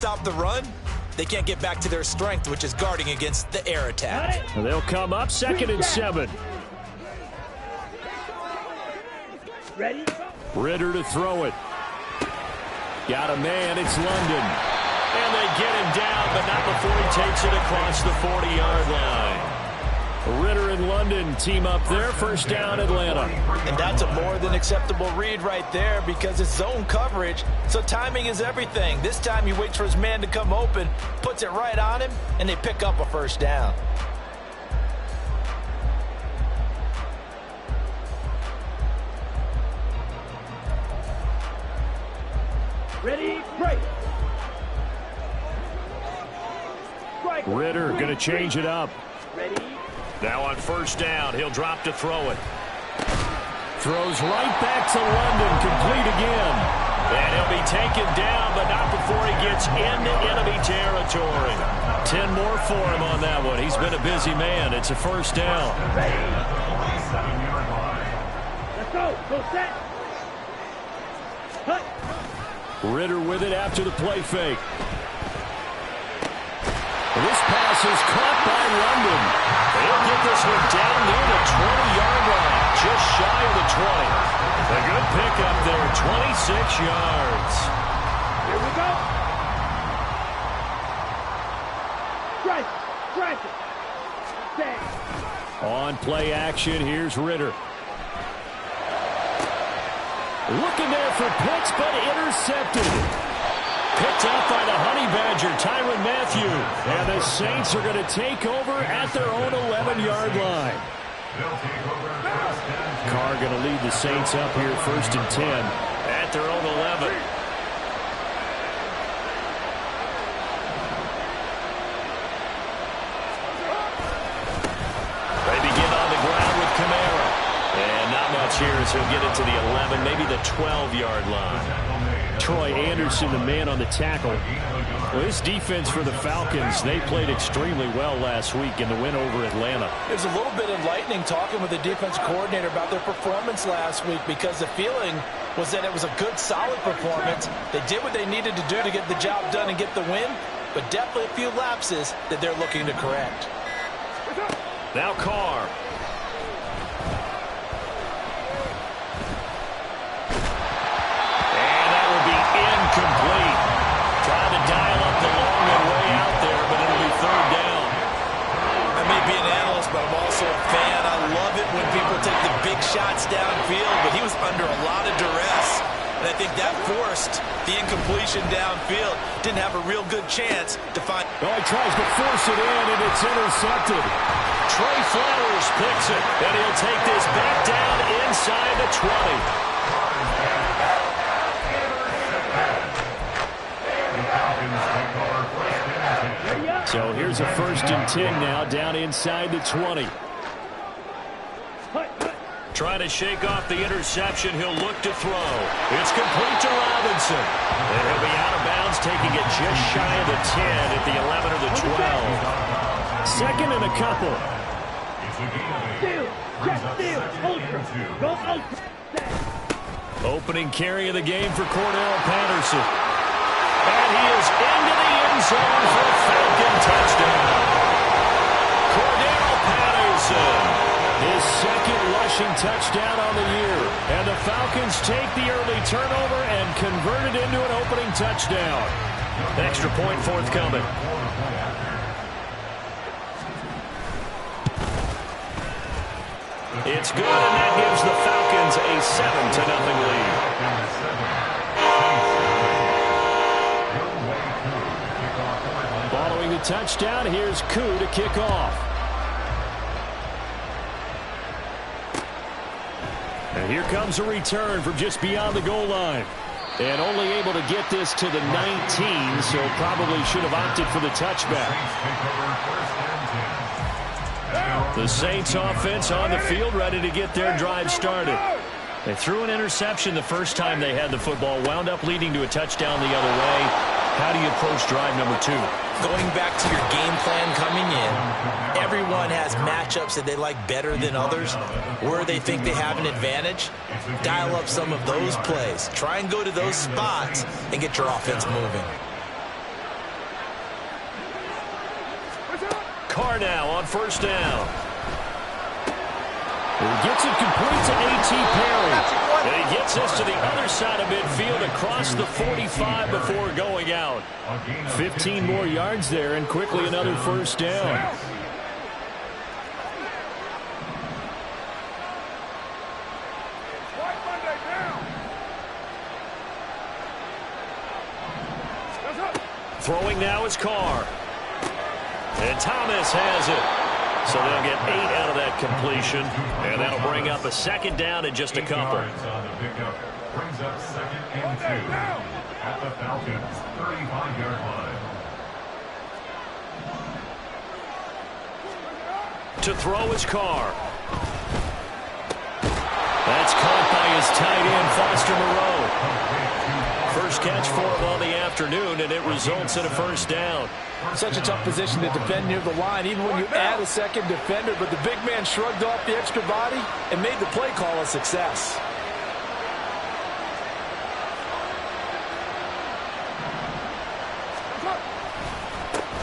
Stop the run, they can't get back to their strength, which is guarding against the air attack. They'll come up 2nd and 7. Ready? Ritter to throw it. Got a man, it's London. And they get him down, but not before he takes it across the 40-yard line. Ritter and London team up there, 1st down Atlanta. And that's a more than acceptable read right there because it's zone coverage, so timing is everything. This time he waits for his man to come open, puts it right on him, and they pick up a 1st down. Ready, break. Ritter going to change it up. Ready. Now on 1st down, he'll drop to throw it. Throws right back to London, complete again. And he'll be taken down, but not before he gets into enemy territory. 10 more for him on that one. He's been a busy man. It's a 1st down. Ready. Let's go. Go set. Cut. Ritter with it after the play fake. This pass is caught by London. They'll get this one down near the 20-yard line, just shy of the 20. A good pickup there, 26 yards. Here we go. Strike. Strike it. Stand. On play action, here's Ritter. Looking there for Pitts, but intercepted. Picked up by the Honey Badger, Tyrann Mathieu. And the Saints are going to take over at their own 11-yard line. Carr going to lead the Saints up here 1st and 10 at their own 11. They begin on the ground with Kamara. And not much here as he'll get it to the 11, maybe the 12-yard line. Troy Anderson, the man on the tackle. Well, this defense for the Falcons, they played extremely well last week in the win over Atlanta. It was a little bit enlightening talking with the defensive coordinator about their performance last week because the feeling was that it was a good, solid performance. They did what they needed to do to get the job done and get the win, but definitely a few lapses that they're looking to correct. Now Carr. Complete. Trying to dial up the long and way out there, but it'll be 3rd down. I may be an analyst, but I'm also a fan. I love it when people take the big shots downfield, but he was under a lot of duress. And I think that forced the incompletion downfield. Didn't have a real good chance to find. Oh, he tries to force it in, and it's intercepted. Trey Flowers picks it, and he'll take this back down inside the 20. So here's a 1st and 10 now, down inside the 20. Trying to shake off the interception. He'll look to throw. It's complete to Robinson. And he'll be out of bounds, taking it just shy of the 10 at the 11 or the 12. 2nd and a couple. Opening carry of the game for Cordell Patterson. And he is into the end zone for a Falcon touchdown. Cordell Patterson, his 2nd rushing touchdown on the year. And the Falcons take the early turnover and convert it into an opening touchdown. Extra point forthcoming. It's good, and that gives the Falcons a 7-0 lead. Following the touchdown, here's Koo to kick off. And here comes a return from just beyond the goal line. And only able to get this to the 19, so probably should have opted for the touchback. The Saints offense on the field, ready to get their drive started. They threw an interception the first time they had the football, wound up leading to a touchdown the other way. How do you approach drive number 2? Going back to your game plan coming in, everyone has matchups that they like better than others, where they think they have an advantage. Dial up some of those plays. Try and go to those spots and get your offense moving. Carr now on first down. He gets it complete to A.T. Perry. And he gets this to the other side of midfield across the 45 before going out. 15 more yards there and quickly another first down. Throwing now is Carr. And Thomas has it. So they'll get 8 out of that completion. And that'll bring up a second down in just a couple. Brings up 2nd and 2 at the Falcons' 35-yard line. To throw is Carr. That's caught by his tight end, Foster Moreau. First catch for him on the afternoon, and it results in a first down. Such a tough position to defend near the line, even when you add a second defender. But the big man shrugged off the extra body and made the play call a success.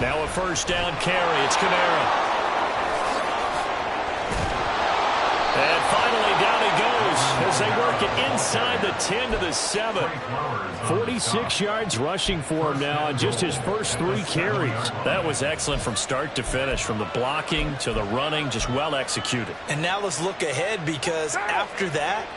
Now a first down carry. It's Kamara. And finally down he goes as they work it inside the 10 to the 7. 46 yards rushing for him now on just his first 3 carries. That was excellent from start to finish, from the blocking to the running, just well executed. And now let's look ahead, because after that,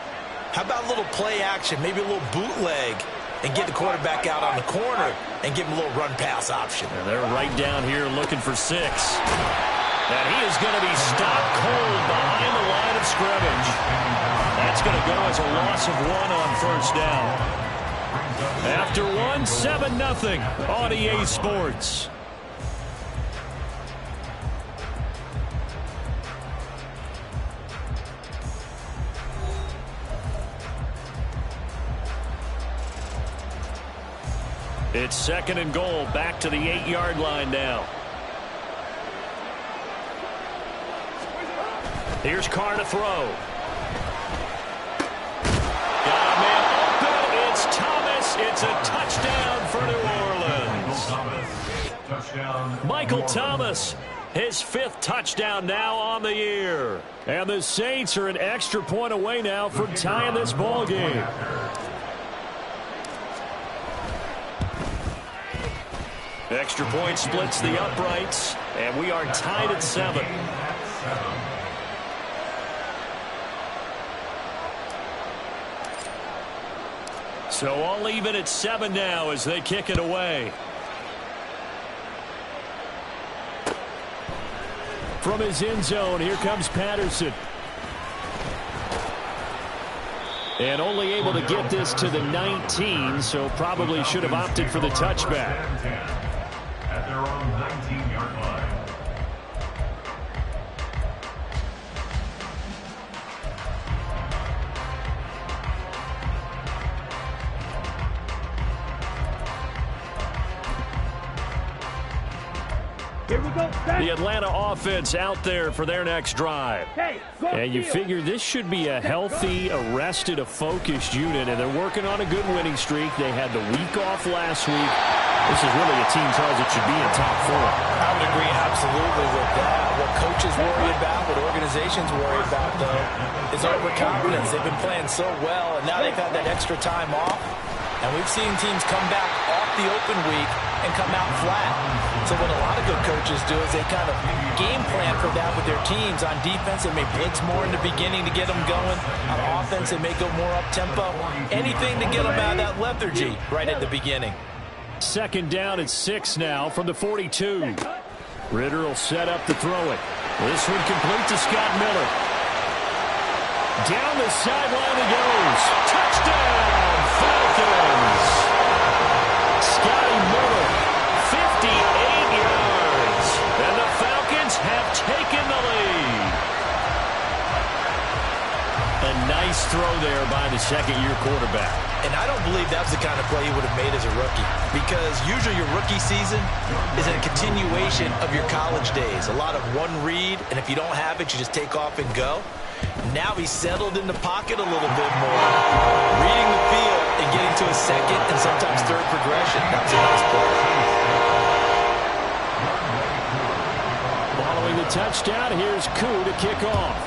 how about a little play action, maybe a little bootleg, and get the quarterback out on the corner and give him a little run-pass option. And they're right down here looking for 6. And he is going to be stopped cold behind the line of scrimmage. That's going to go as a loss of 1 on first down. After 1, 7-0 on EA Sports. It's 2nd and goal, back to the 8-yard line now. Here's Carr to throw. Got a man open. It's Thomas. It's a touchdown for New Orleans. Michael Thomas, his 5th touchdown now on the year. And the Saints are an extra point away now from tying this ball game. Extra point splits the uprights, and we are tied at 7. So all even at 7 now as they kick it away. From his end zone, here comes Patterson. And only able to get this to the 19, so probably should have opted for the touchback. At their own 19-yard line. Here we go. The Atlanta offense out there for their next drive. And you figure this should be a healthy, arrested, a focused unit, and they're working on a good winning streak. They had the week off last week. This is really a team, Charles, that should be in top 4. I would agree absolutely with that. What coaches worry about, what organizations worry about, though, is overconfidence. They've been playing so well, and now they've had that extra time off. And we've seen teams come back off the open week and come out flat. So what a lot of good coaches do is they kind of game plan for that with their teams. On defense, they may blitz more in the beginning to get them going. On offense, they may go more up-tempo. Anything to get them out of that lethargy right at the beginning. 2nd down at 6 now from the 42. Ritter will set up to throw it. This one complete to Scott Miller. Down the sideline he goes. Touchdown, Falcons! Scotty Miller, 58 yards. And the Falcons have taken the lead. A nice throw there by the second-year quarterback. And I don't believe that's the kind of play he would have made as a rookie, because usually your rookie season is a continuation of your college days. A lot of one read, and if you don't have it, you just take off and go. Now he's settled in the pocket a little bit more, reading the field and getting to a second and sometimes third progression. That's a nice play. Ball touchdown. Here's Koo to kick off.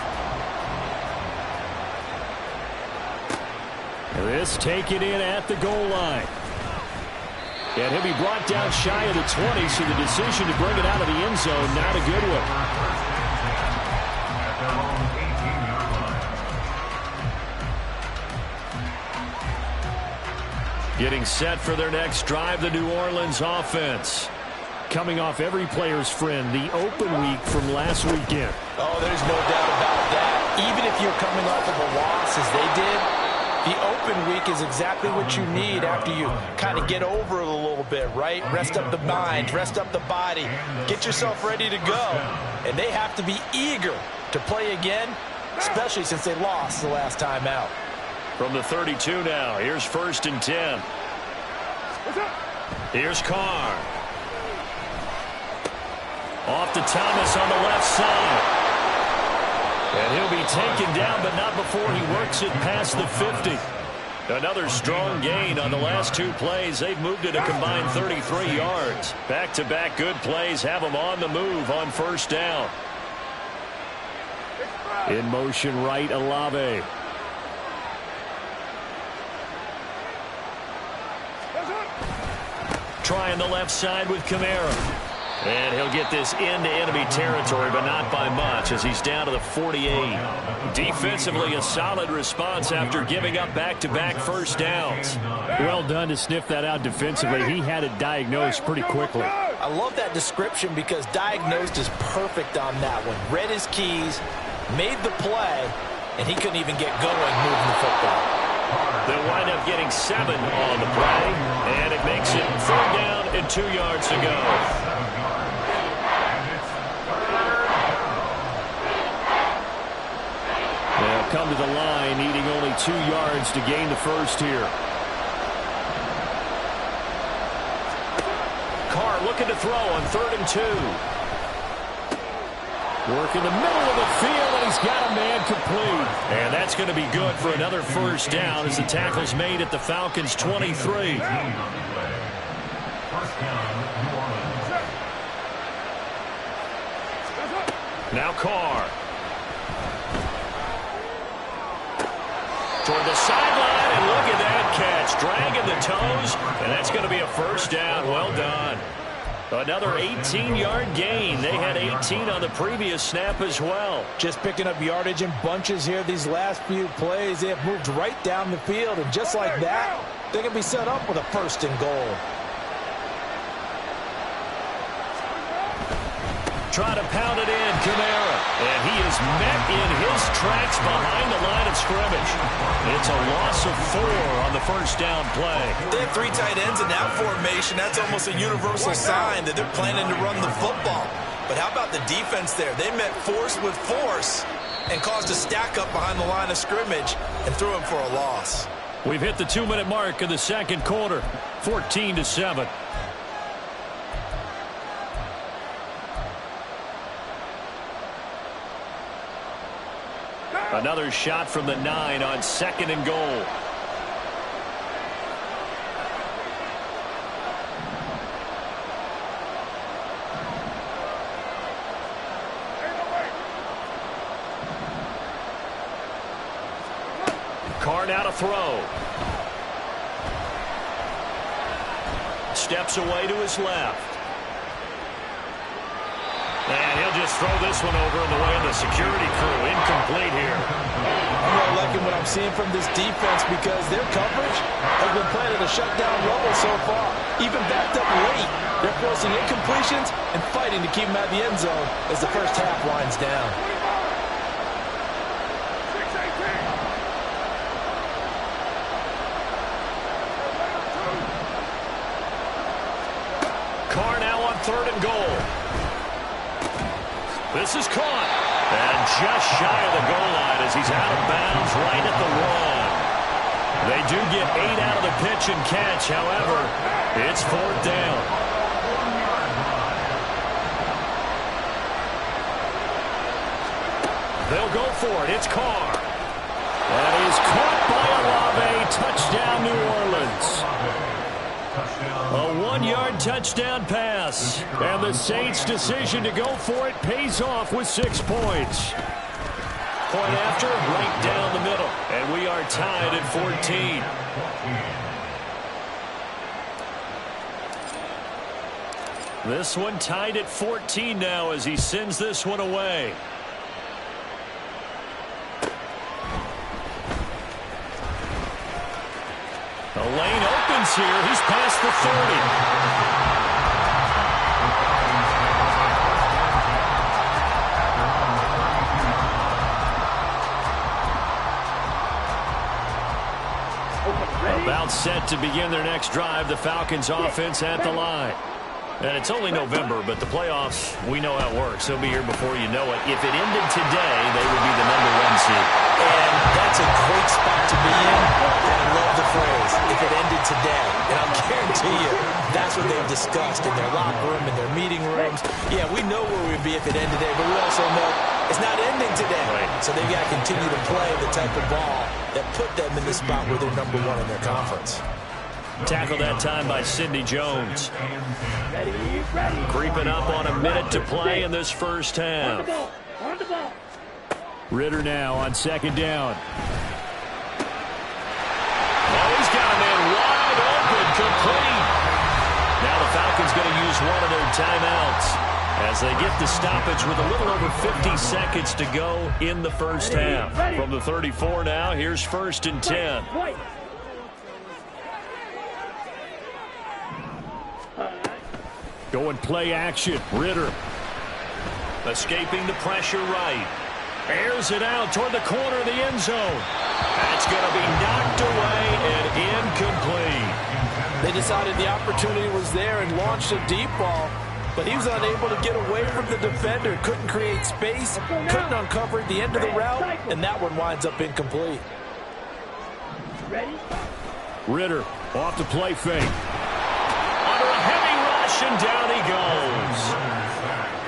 This taken in at the goal line. And he'll be brought down shy of the 20, so the decision to bring it out of the end zone, not a good one. At their own 18-yard line. Getting set for their next drive, the New Orleans offense. Coming off every player's friend, the open week from last weekend. Oh, there's no doubt about that. Even if you're coming off of a loss as they did, the open week is exactly what you need after you kind of get over it a little bit, right? Rest up the mind, rest up the body, get yourself ready to go. And they have to be eager to play again, especially since they lost the last time out. From the 32 now, here's 1st and 10. Here's Carr. Off to Thomas on the left side. And he'll be taken down, but not before he works it past the 50. Another strong gain on the last 2 plays. They've moved it a combined 33 yards. Back-to-back good plays have them on the move on 1st down. In motion right, Olave. Trying the left side with Kamara. And he'll get this into enemy territory, but not by much, as he's down to the 48. Defensively, a solid response after giving up back-to-back 1st downs. Well done to sniff that out defensively. He had it diagnosed pretty quickly. I love that description because diagnosed is perfect on that one. Read his keys, made the play, and he couldn't even get going moving the football. They'll wind up getting 7 on the play, and it makes it 3rd down and 2 yards to go. They'll come to the line, needing only 2 yards to gain the 1st here. Carr looking to throw on 3rd and 2. Work in the middle of the field, and he's got a man complete. And that's going to be good for another 1st down as the tackle's made at the Falcons' 23. Now Carr. Toward the sideline, and look at that catch. Dragging the toes, and that's going to be a 1st down. Well done. Another 18-yard gain. They had 18 on the previous snap as well. Just picking up yardage in bunches here these last few plays. They have moved right down the field, and just like that, they can be set up with a 1st and goal. Try to pound it in, Kamara. And he is met in his tracks behind the line of scrimmage. It's a loss of 4 on the 1st down play. They have 3 tight ends in that formation. That's almost a universal sign that they're planning to run the football. But how about the defense there? They met force with force and caused a stack up behind the line of scrimmage and threw him for a loss. We've hit the 2-minute mark in the 2nd quarter, 14-7. Another shot from the 9 on 2nd and goal. Carr now to throw. Steps away to his left. And he'll just throw this one over in the way of the security crew. Incomplete here. I'm not liking what I'm seeing from this defense because their coverage has been playing at a shutdown level so far. Even backed up late, they're forcing incompletions and fighting to keep them out of the end zone as the 1st half winds down. Carr now on 3rd and goal. This is caught. And just shy of the goal line as he's out of bounds right at the 1. They do get 8 out of the pitch and catch. However, it's 4th down. They'll go for it. It's Carr. That is caught by Olave. Touchdown, New Orleans. A 1-yard touchdown pass. And the Saints' decision to go for it pays off with 6 points. Point after, right down the middle. And we are tied at 14. This one tied at 14 now as he sends this one away. The lane opens here. He's past the 30. About set to begin their next drive. The Falcons offense at the line. And it's only November, but the playoffs, we know how it works. They'll be here before you know it. If it ended today, they would be the #1 seed. And that's a great spot to be in. I love the phrase, if it ended today. And I'll guarantee you, that's what they've discussed in their locker room, in their meeting rooms. Yeah, we know where we'd be if it ended today, but we also know it's not ending today. Right. So they've got to continue to play the type of ball that put them in the spot where they're #1 in their conference. Tackled that time by Sidney Jones. Ready. Creeping up on a minute to play in this first half. On the ball. Ritter now on 2nd down. Oh, he's got a man wide open, complete. Now the Falcons going to use one of their timeouts as they get the stoppage with a little over 50 seconds to go in the first half. From the 34 now, here's 1st and 10. Right. Going play action. Ritter. Escaping the pressure right. Airs it out toward the corner of the end zone. That's going to be knocked away and incomplete. They decided the opportunity was there and launched a deep ball, but he was unable to get away from the defender. Couldn't create space, couldn't uncover at the end of the route, and that one winds up incomplete. Ready. Ritter off the play fake. Under a heavy rush, and down he goes.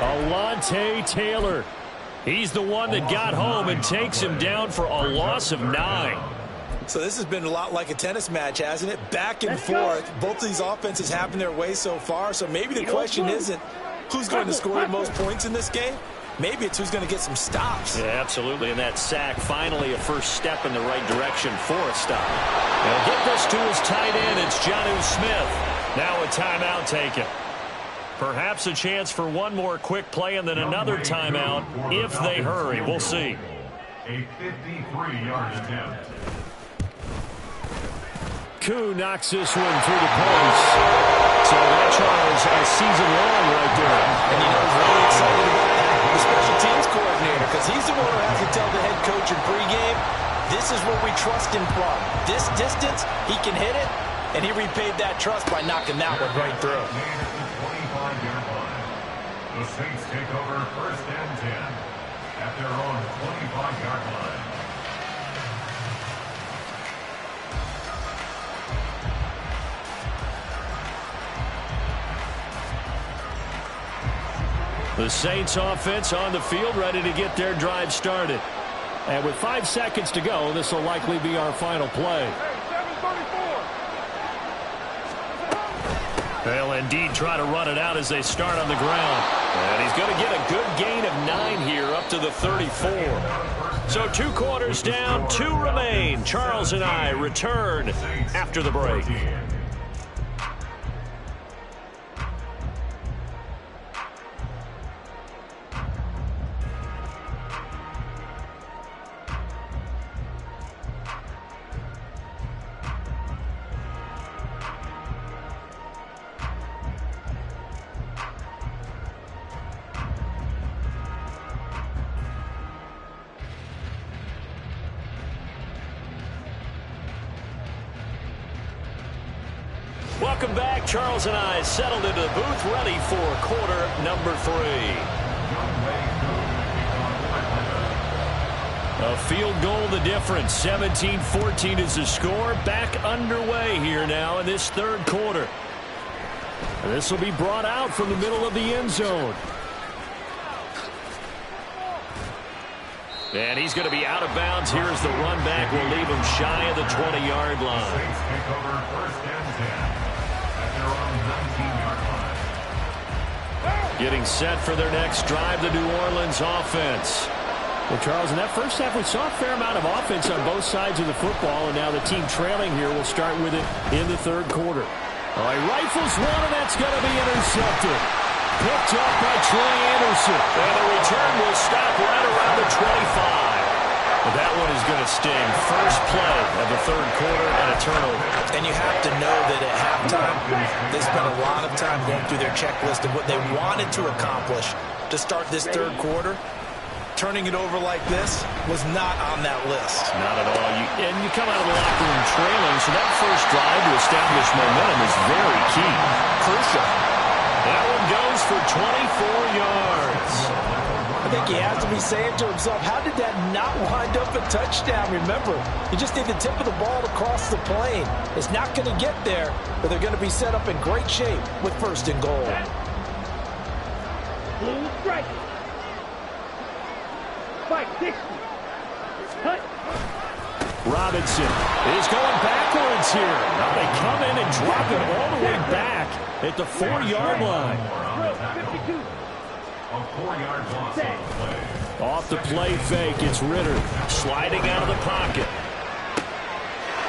Alontae Taylor. He's the one that got home and takes him down for a loss of 9. So this has been a lot like a tennis match, hasn't it? Back and forth. Both of these offenses happen their way so far, so maybe the question isn't who's going to score the most points in this game. Maybe it's who's going to get some stops. Yeah, absolutely. And that sack, finally a first step in the right direction for a stop. They'll get this to his tight end. It's Jonnu Smith. Now a timeout taken. Perhaps a chance for one more quick play and then another timeout if they hurry. We'll see. A 53-yard attempt. Koo knocks this one through the post. So that Charles a season long right there. And you know who's really excited about that? The special teams coordinator, because he's the one who has to tell the head coach in pregame, this is what we trust him from. This distance, he can hit it, and he repaid that trust by knocking that one right through. The Saints take over 1st and 10 at their own 25-yard line. The Saints offense on the field ready to get their drive started. And with 5 seconds to go, this will likely be our final play. They'll indeed try to run it out as they start on the ground. And he's going to get a good gain of 9 here up to the 34. So 2 quarters down, 2 remain. Charles and I return after the break. Welcome back. Charles and I settled into the booth, ready for quarter number 3. A field goal the difference. 17-14 is the score. Back underway here now in this 3rd quarter. And this will be brought out from the middle of the end zone. And he's going to be out of bounds. Here's the run back. Will leave him shy of the 20-yard line. Saints take over 1st and 10 at their own 19-yard line. Getting set for their next drive, the New Orleans offense. Well, Charles, in that first half, we saw a fair amount of offense on both sides of the football, and now the team trailing here will start with it in the third quarter. All right, rifles one, and that's going to be intercepted. Picked up by Troy Anderson. And the return will stop right around the 25. But that one is going to sting. First play of the third quarter and a turnover. And you have to know that at halftime, they spent a lot of time going through their checklist of what they wanted to accomplish to start this third quarter. Turning it over like this was not on that list. Not at all. And you come out of the locker room trailing, so that first drive to establish momentum is very key. Crucial. That one goes for 24 yards. I think he has to be saying to himself, how did that not wind up a touchdown? Remember, you just need the tip of the ball to cross the plane. It's not going to get there, but they're going to be set up in great shape with first and goal. Blue strike. 560. Cut. Robinson is going backwards here. Now they come in and drop it all the way back at the 4-yard line. 52. A 4-yard loss on the play. Off the play fake, it's Ritter. Sliding out of the pocket.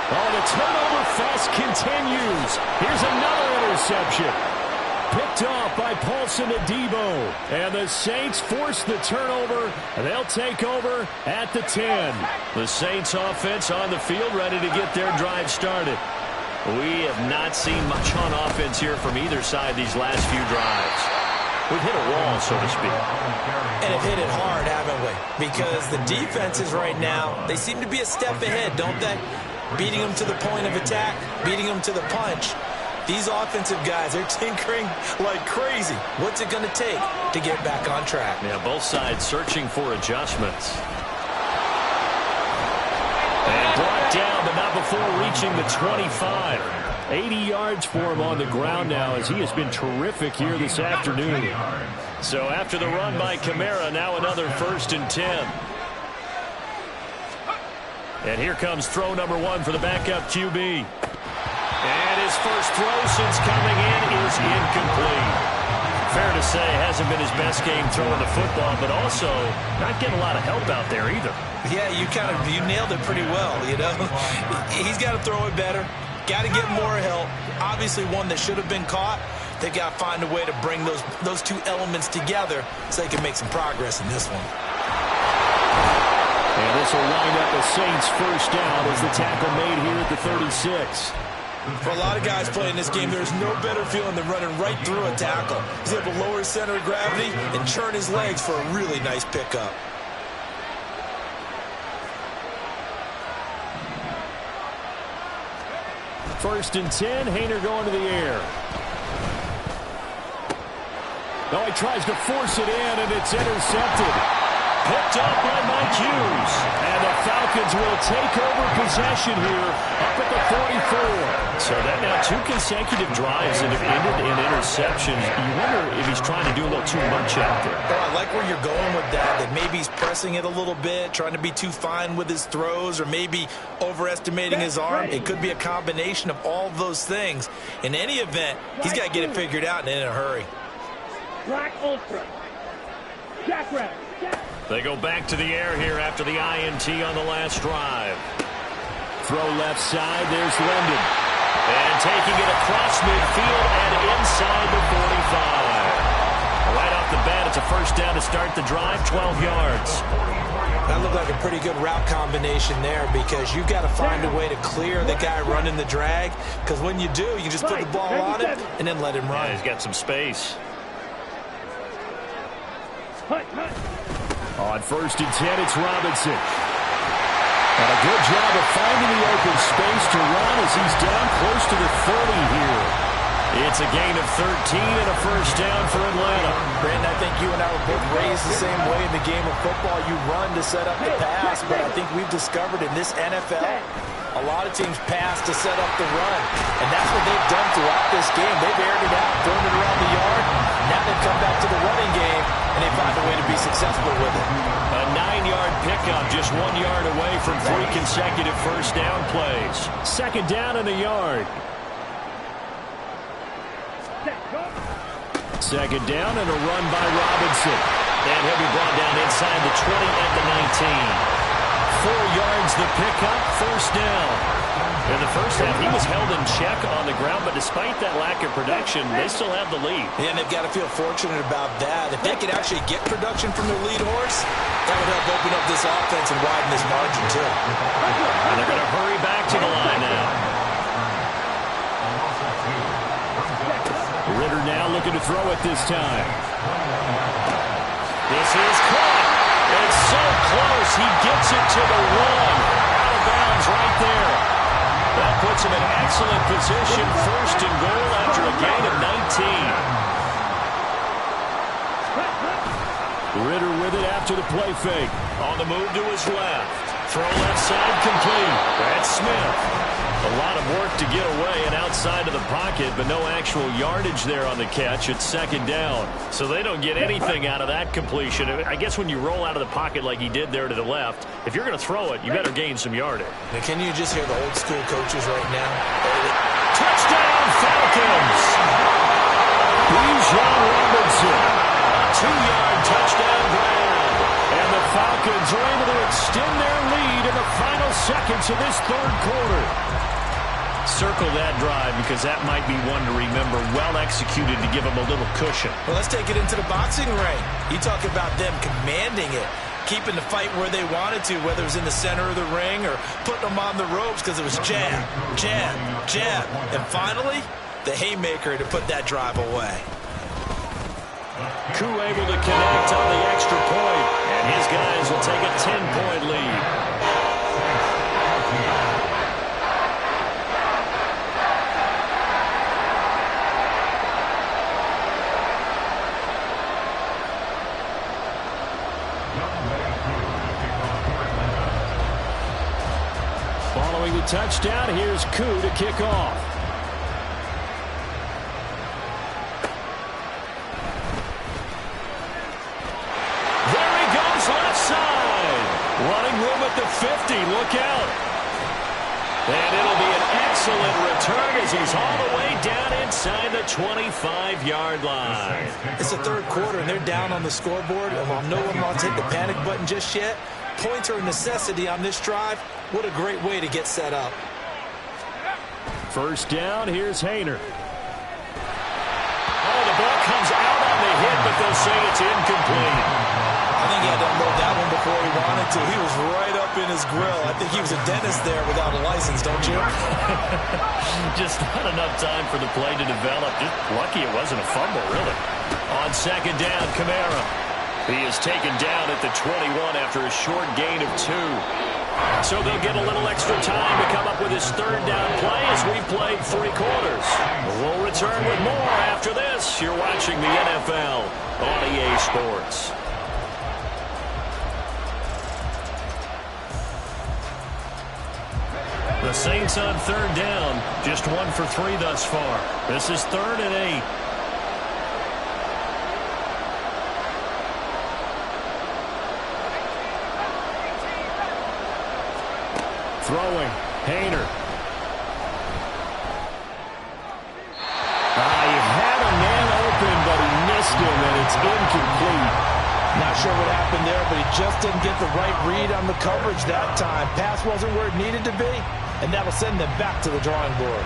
Oh, the turnover fest continues. Here's another interception. Picked off by Paulson Adebo. And the Saints force the turnover. And they'll take over at the 10. The Saints offense on the field, ready to get their drive started. We have not seen much on offense here from either side these last few drives. We've hit a wall, so to speak. And have hit it hard, haven't we? Because the defenses right now, they seem to be a step ahead, don't they? Beating them to the point of attack, beating them to the punch. These offensive guys are tinkering like crazy. What's it going to take to get back on track? Yeah, both sides searching for adjustments. And brought down, but not before reaching the 25. 80 yards for him on the ground now as he has been terrific here this afternoon. So after the run by Kamara, now another 1st and 10. And here comes throw number 1 for the backup QB. And his first throw since coming in is incomplete. Fair to say, hasn't been his best game throwing the football, but also not getting a lot of help out there either. Yeah, you nailed it pretty well, you know. He's got to throw it better. Got to get more help. Obviously one that should have been caught. They got to find a way to bring those two elements together so they can make some progress in this one. And this will wind up a Saints first down as the tackle made here at the 36. For a lot of guys playing this game, there's no better feeling than running right through a tackle. He's able to lower his center of gravity and churn his legs for a really nice pickup. First and 10, Hayner going to the air. Oh, he tries to force it in, and it's intercepted. Picked up by Mike Hughes. And the Falcons will take over possession here up at the 44. So that now 2 consecutive drives that have ended in interceptions. You wonder if he's trying to do a little too much out there. Oh, I like where you're going with that maybe he's pressing it a little bit, trying to be too fine with his throws, or maybe overestimating his arm. It could be a combination of all of those things. In any event, he's got to get it figured out and in a hurry. Black Ultra. Jackrabbit. They go back to the air here after the INT on the last drive. Throw left side. There's London. And taking it across midfield and inside the 45. Right off the bat, it's a first down to start the drive, 12 yards. That looked like a pretty good route combination there because you've got to find a way to clear the guy running the drag. Because when you do, you just put the ball on him and then let him run. Yeah, he's got some space. On first and 10, it's Robinson. And a good job of finding the open space to run as he's down close to the 30 here. It's a gain of 13 and a first down for Atlanta. Brandon, I think you and I were both raised the same way in the game of football. You run to set up the pass, but I think we've discovered in this NFL, a lot of teams pass to set up the run. And that's what they've done throughout this game. They've aired it out, thrown it around the yard. Now they've come back to the running game, and they find a way to be successful with it. A 9-yard pickup, just 1 yard away from 3 consecutive first down plays. Second down and a yard. Second down and a run by Robinson. And he'll be brought down inside the 20 at the 19. 4 yards the pickup, first down. In the first half, he was held in check on the ground, but despite that lack of production, they still have the lead. Yeah, and they've got to feel fortunate about that. If they could actually get production from their lead horse, that would help open up this offense and widen this margin, too. And they're going to hurry back to the line now. Ritter now looking to throw it this time. This is caught. It's so close. He gets it to the 1. Out of bounds right there. That puts him in excellent position. First and goal after a gain of 19. Ritter with it after the play fake. On the move to his left. Throw left side complete. That's Smith. A lot of work to get away and outside of the pocket, but no actual yardage there on the catch. It's second down. So they don't get anything out of that completion. I guess when you roll out of the pocket like he did there to the left, if you're going to throw it, you better gain some yardage. Now, can you just hear the old school coaches right now? Touchdown, Falcons! Bijan Robinson. 2-yard touchdown grab. And the Falcons are able to extend their lead in the final seconds of this third quarter. Circle that drive because that might be one to remember. Well executed to give them a little cushion. Well, let's take it into the boxing ring. You talk about them commanding it, keeping the fight where they wanted to, whether it was in the center of the ring or putting them on the ropes because it was jab, jab, jab. And finally, the haymaker to put that drive away. Koo able to connect on the extra point, and his guys will take a 10-point lead. Following the touchdown, here's Koo to kick off. Running room at the 50. Look out. And it'll be an excellent return as he's all the way down inside the 25-yard line. It's the third quarter, and they're down on the scoreboard. And while no one wants to hit the panic button just yet, points are a necessity on this drive. What a great way to get set up. First down, here's Hayner. Oh, the ball comes out on the hit, but they'll say it's incomplete. I think he had to unload that one before he wanted to. He was right up in his grill. I think he was a dentist there without a license, don't you? Just not enough time for the play to develop. Just lucky it wasn't a fumble, really. On second down, Kamara. He is taken down at the 21 after a short gain of 2. So they'll get a little extra time to come up with his third down play as we played 3 quarters. We'll return with more after this. You're watching the NFL on EA Sports. The Saints on third down, just 1 for 3 thus far. This is 3rd and 8. Throwing, Hayner. He had a man open, but he missed him, and it's incomplete. Not sure what happened there, but he just didn't get the right read on the coverage that time. Pass wasn't where it needed to be, and that'll send them back to the drawing board.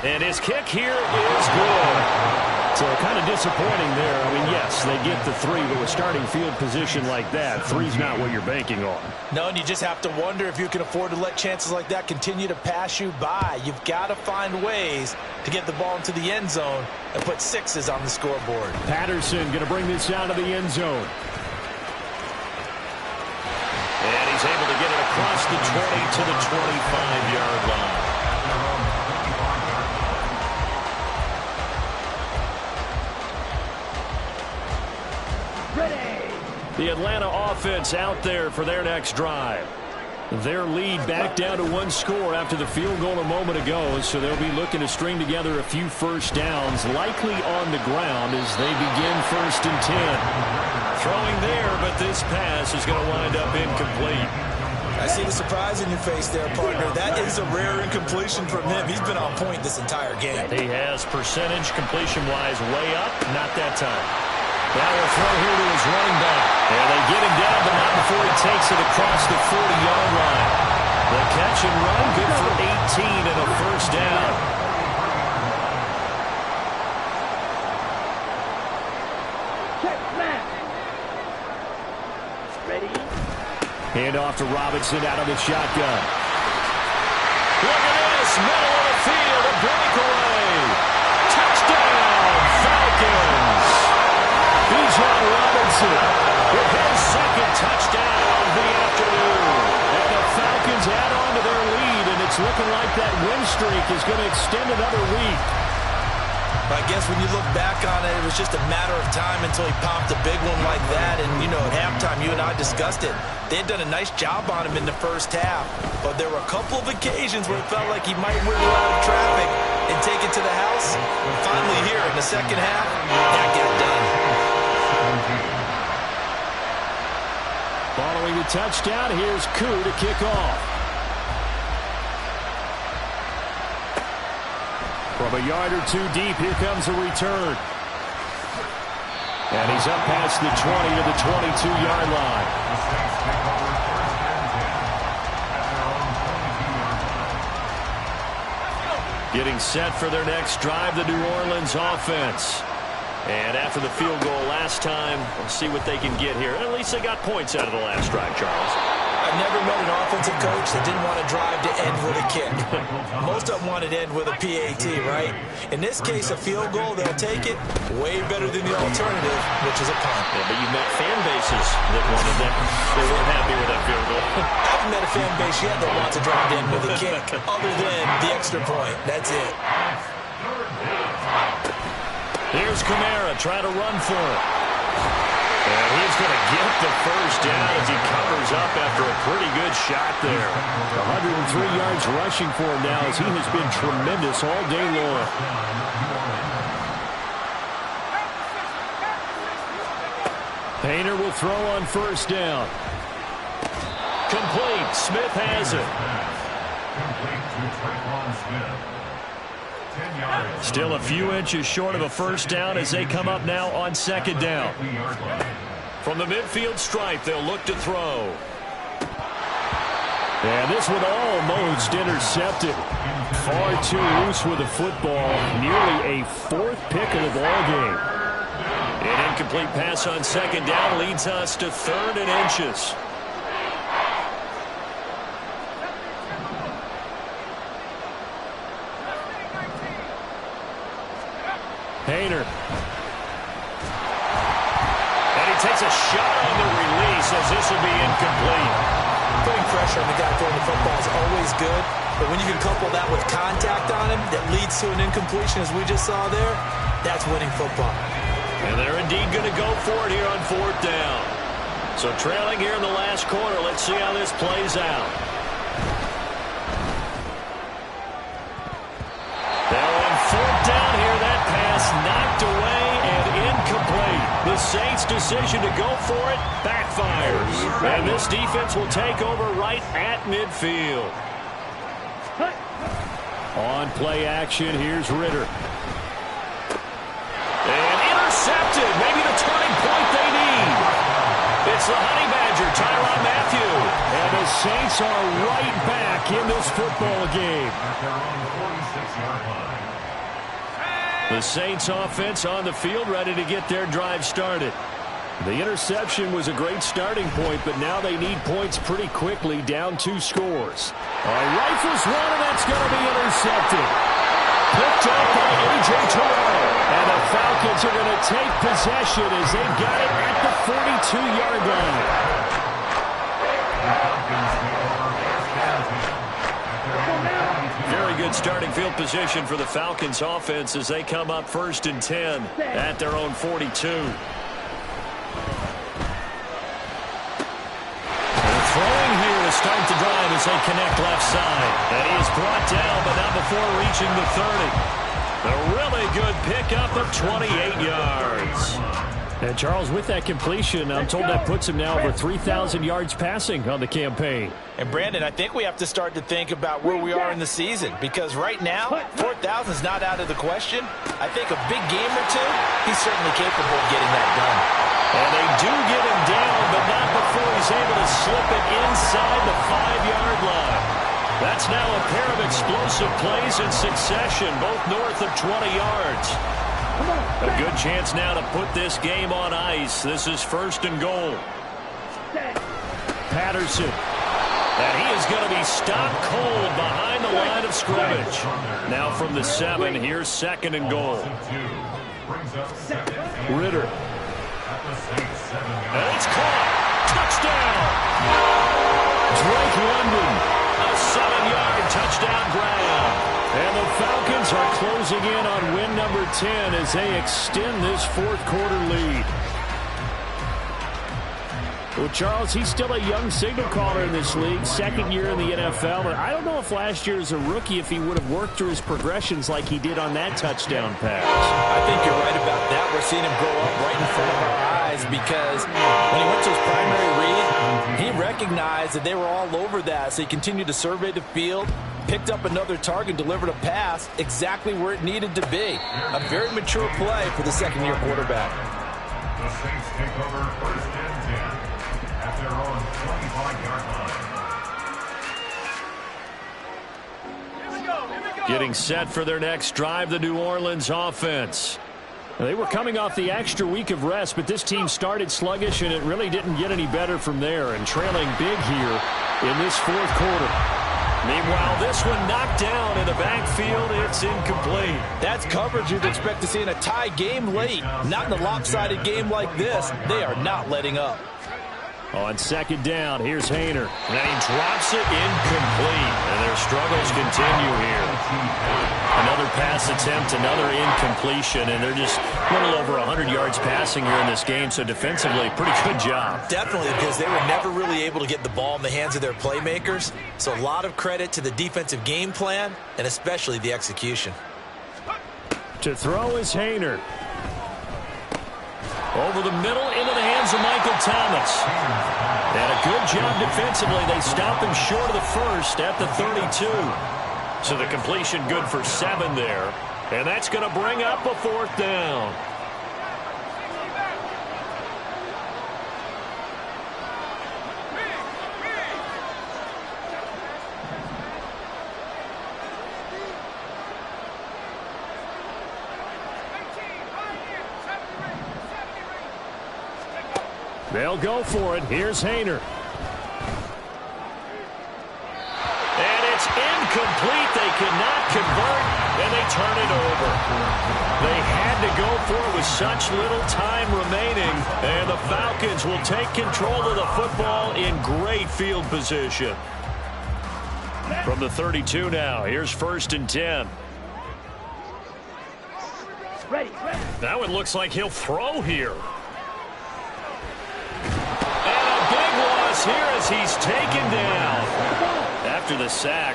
And his kick here is good. So kind of disappointing there. I mean, yes, they get the 3, but with starting field position like that, 3's not what you're banking on. No, and you just have to wonder if you can afford to let chances like that continue to pass you by. You've got to find ways to get the ball into the end zone and put 6s on the scoreboard. Patterson going to bring this out of the end zone. And he's able to get it across the 20 to the 25-yard line. The Atlanta offense out there for their next drive. Their lead back down to 1 score after the field goal a moment ago, so they'll be looking to string together a few first downs, likely on the ground as they begin 1st and 10. Throwing there, but this pass is going to wind up incomplete. I see the surprise in your face there, partner. That is a rare incompletion from him. He's been on point this entire game. He has percentage completion-wise way up, not that time. Now we'll throw here to his running back. And they get him down, but not before he takes it across the 40-yard line. The catch and run, good for 18 and a first down. Hand off to Robinson out of the shotgun. Look at this, middle of the field, a breakaway. Touchdown, Falcons. Bijan Robinson with his second touchdown of the afternoon. And the Falcons add on to their lead, and it's looking like that win streak is going to extend another week. I guess when you look back on it, it was just a matter of time until he popped a big one like that. And, you know, at halftime, you and I discussed it. They had done a nice job on him in the first half. But there were a couple of occasions where it felt like he might wiggle out of traffic and take it to the house. Finally here in the second half, that got done. Following the touchdown, here's Koo to kick off. From a yard or two deep, here comes a return. And he's up past the 20 to the 22-yard line. Getting set for their next drive, the New Orleans offense. And after the field goal last time, we'll see what they can get here. At least they got points out of the last drive, Charles. I've never met an offensive coach that didn't want to drive to end with a kick. Most of them want to end with a PAT, right? In this case, a field goal, they'll take it way better than the alternative, which is a punt. Yeah, but you've met fan bases that wanted that. They weren't happy with that field goal. I haven't met a fan base yet that wants to drive to end with a kick, other than the extra point. That's it. Here's Kamara trying to run for it. And he's going to get the first down as he covers up after a pretty good shot there. 103 yards rushing for him now as he has been tremendous all day long. Painter will throw on first down. Complete. Smith has it. Still a few inches short of a first down as they come up now on second down. From the midfield stripe, they'll look to throw. And this one almost intercepted. Far too loose with the football. Nearly a fourth pick of the ball game. An incomplete pass on second down leads us to 3rd and inches. Painter. And he takes a shot on the release as this will be incomplete. Putting pressure on the guy throwing the football is always good, but when you can couple that with contact on him that leads to an incompletion as we just saw there, that's winning football. And they're indeed going to go for it here on 4th down. So trailing here in the last quarter, let's see how this plays out. Now on 4th down here, that pass knocked away and incomplete. The Saints' decision to go for it backfires. And this defense will take over right at midfield. On play action, here's Ritter. And intercepted. Maybe the turning point they need. It's the Honey Badger, Tyrann Mathieu. And the Saints are right back in this football game. The Saints offense on the field ready to get their drive started. The interception was a great starting point, but now they need points pretty quickly, down 2 scores. Rifles one, and that's going to be intercepted. Picked up by A.J. Terrell. And the Falcons are going to take possession as they got it at the 42-yard line. Very good starting field position for the Falcons offense as they come up 1st and 10 at their own 42. Throwing here to start the drive as they connect left side. And he is brought down, but not before reaching the 30. A really good pickup of 28 yards. And Charles, with that completion, I'm told that puts him now over 3,000 yards passing on the campaign. And Brandon, I think we have to start to think about where we are in the season, because right now, 4,000 is not out of the question. I think a big game or two, he's certainly capable of getting that done. And they do get him down, but not before he's able to slip it inside the 5-yard line. That's now a pair of explosive plays in succession, both north of 20 yards. A good chance now to put this game on ice. This is 1st and goal. Patterson. And he is going to be stopped cold behind the line of scrimmage. Now from the 7, here's 2nd and goal. Ritter. And it's caught. Touchdown. Drake London. A 7-yard touchdown grab. And the Falcons are closing in on win number 10 as they extend this 4th quarter lead. Well, Charles, he's still a young signal caller in this league, 2nd year in the NFL. But I don't know if last year as a rookie, if he would have worked through his progressions like he did on that touchdown pass. I think you're right about that. We're seeing him grow up right in front of our eyes, because when he went to his primary read, he recognized that they were all over that. So he continued to survey the field, picked up another target, delivered a pass exactly where it needed to be. A very mature play for the 2nd-year quarterback. The Saints take over 1st and 10 at their own 25-yard line. Getting set for their next drive, the New Orleans offense. They were coming off the extra week of rest, but this team started sluggish, and it really didn't get any better from there, and trailing big here in this 4th quarter. Meanwhile, this one knocked down in the backfield. It's incomplete. That's coverage you'd expect to see in a tie game late. Not in a lopsided game like this. They are not letting up. On 2nd down, here's Hayner. And he drops it incomplete. And their struggles continue here. Another pass attempt, another incompletion. And they're just a little over 100 yards passing here in this game. So defensively, pretty good job. Definitely, because they were never really able to get the ball in the hands of their playmakers. So a lot of credit to the defensive game plan, and especially the execution. To throw is Hayner. Over the middle, into the hands of Michael Thomas. And a good job defensively. They stop him short of the 1st at the 32. So the completion good for 7 there. And that's going to bring up a 4th down. They'll go for it. Here's Hayner. And it's incomplete. They cannot convert, and they turn it over. They had to go for it with such little time remaining, and the Falcons will take control of the football in great field position. From the 32 now, here's 1st and 10. Ready. Now it looks like he'll throw here. Here as he's taken down. After the sack,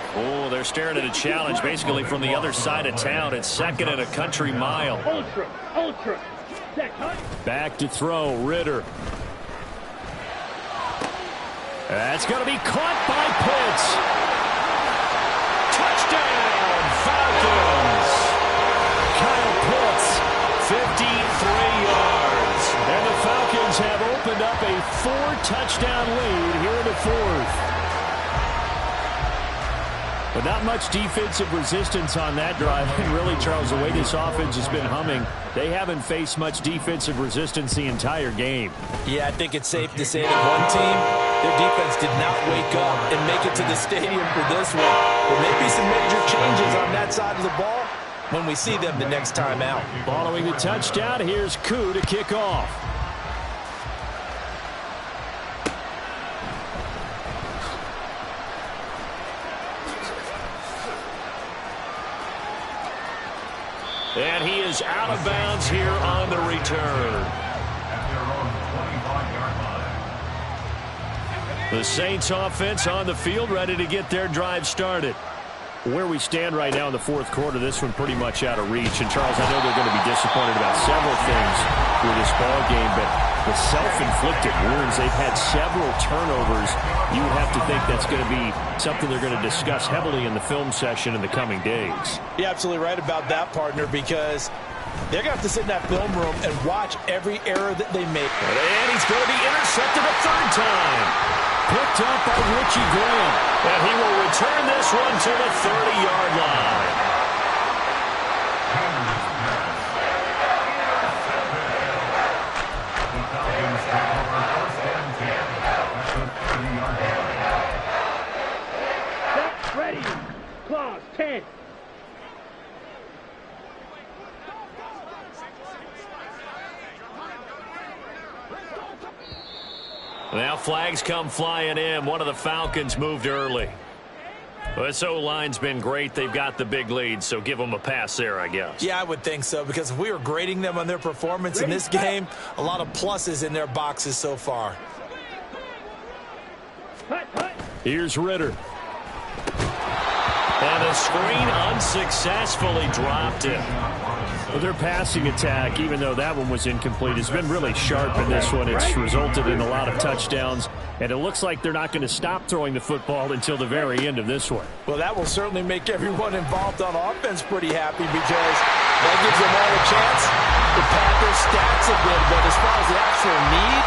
they're staring at a challenge basically from the other side of town. It's 2nd and a country mile. Ultra. Back to throw, Ritter. That's going to be caught by Pitts. Touchdown, Falcons. Kyle Pitts, 53 yards. And the Falcons have opened up a 4-touchdown lead here in the 4th. But not much defensive resistance on that drive. And really, Charles, the way this offense has been humming, they haven't faced much defensive resistance the entire game. Yeah, I think it's safe to say that one team, their defense did not wake up and make it to the stadium for this one. There may be some major changes on that side of the ball when we see them the next time out. Following the touchdown, here's Koo to kick off. And he is out of bounds here on the return. The Saints offense on the field, ready to get their drive started. Where we stand right now in the fourth quarter, this one pretty much out of reach. And, Charles, I know they're going to be disappointed about several things with this ball game, but the self-inflicted wounds, they've had several turnovers. You would have to think that's going to be something they're going to discuss heavily in the film session in the coming days. You're absolutely right about that, partner, because they're going to have to sit in that film room and watch every error that they make. And he's going to be intercepted a third time. Picked up by Richie Graham. And he will return this one to the 30-yard line. Set, ready. Clause 10. Now flags come flying in. One of the Falcons moved early. Well, this O-line's been great. They've got the big lead, so give them a pass there, I guess. Yeah, I would think so, because if we were grading them on their performance in this game, a lot of pluses in their boxes so far. Here's Ritter. And the screen unsuccessfully dropped it. Well, their passing attack, even though that one was incomplete, has been really sharp in this one. It's resulted in a lot of touchdowns, and it looks like they're not going to stop throwing the football until the very end of this one. Well, that will certainly make everyone involved on offense pretty happy, because that gives them all a chance to pad their stats a bit. But as far as the actual need,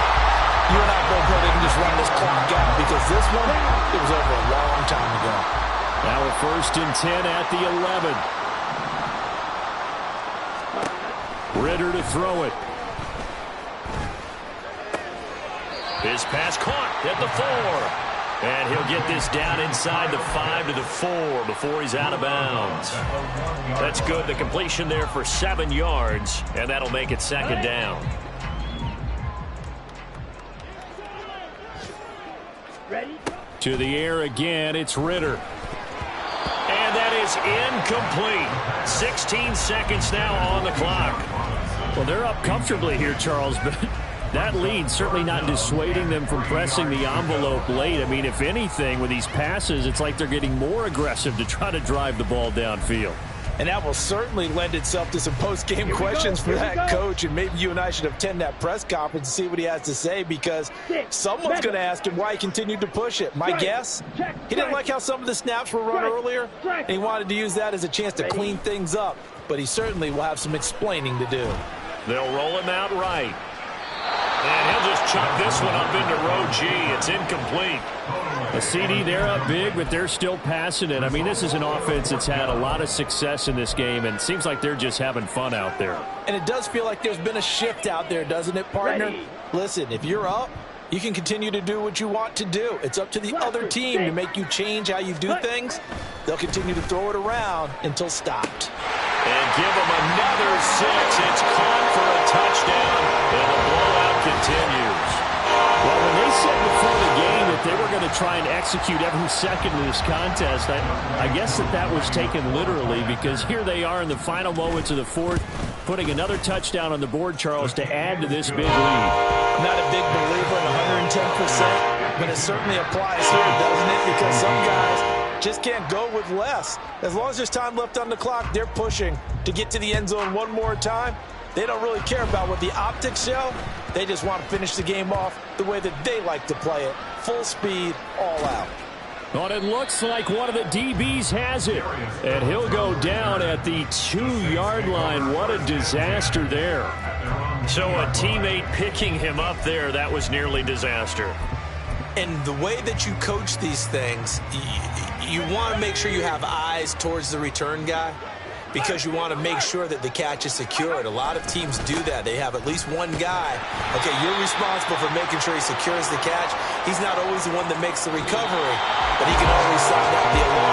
you're not going to go ahead and just run this clock out, because this one, it was over a long time ago. Now a 1st and 10 at the 11. Ritter to throw it. His pass caught at the 4. And he'll get this down inside the 5 to the 4 before he's out of bounds. That's good. The completion there for 7 yards, and that'll make it 2nd down. Ready? To the air again, it's Ritter. And that is incomplete. 16 seconds now on the clock. Well, they're up comfortably here, Charles, but that lead certainly not dissuading them from pressing the envelope late. I mean, if anything, with these passes, it's like they're getting more aggressive to try to drive the ball downfield. And that will certainly lend itself to some post-game questions for that coach. And maybe you and I should attend that press conference and see what he has to say, because someone's going to ask him why he continued to push it. My guess, he didn't like how some of the snaps were run earlier, and he wanted to use that as a chance to clean things up. But he certainly will have some explaining to do. They'll roll him out right. And he'll just chuck this one up into row G. It's incomplete. A CD, they're up big, but they're still passing it. I mean, this is an offense that's had a lot of success in this game, and it seems like they're just having fun out there. And it does feel like there's been a shift out there, doesn't it, partner? Listen, if you're up, you can continue to do what you want to do. It's up to the other team to make you change how you do things. They'll continue to throw it around until stopped. And give them another 6. It's caught for a touchdown, and the blowout continues. Well, when they said before the game that they were going to try and execute every second of this contest, I guess that was taken literally, because here they are in the final moments of the fourth, putting another touchdown on the board, Charles, to add to this big lead. I'm not a big believer in 110%, but it certainly applies here, doesn't it? Because some guys just can't go with less. As long as there's time left on the clock, they're pushing to get to the end zone one more time. They don't really care about what the optics show. They just want to finish the game off the way that they like to play it. Full speed, all out. Well, it looks like one of the DBs has it. And he'll go down at the 2-yard line. What a disaster there. So a teammate picking him up there, that was nearly disaster. And the way that you coach these things, you want to make sure you have eyes towards the return guy, because you want to make sure that the catch is secured. A lot of teams do that. They have at least one guy. Okay, you're responsible for making sure he secures the catch. He's not always the one that makes the recovery, but he can always sound out the alarm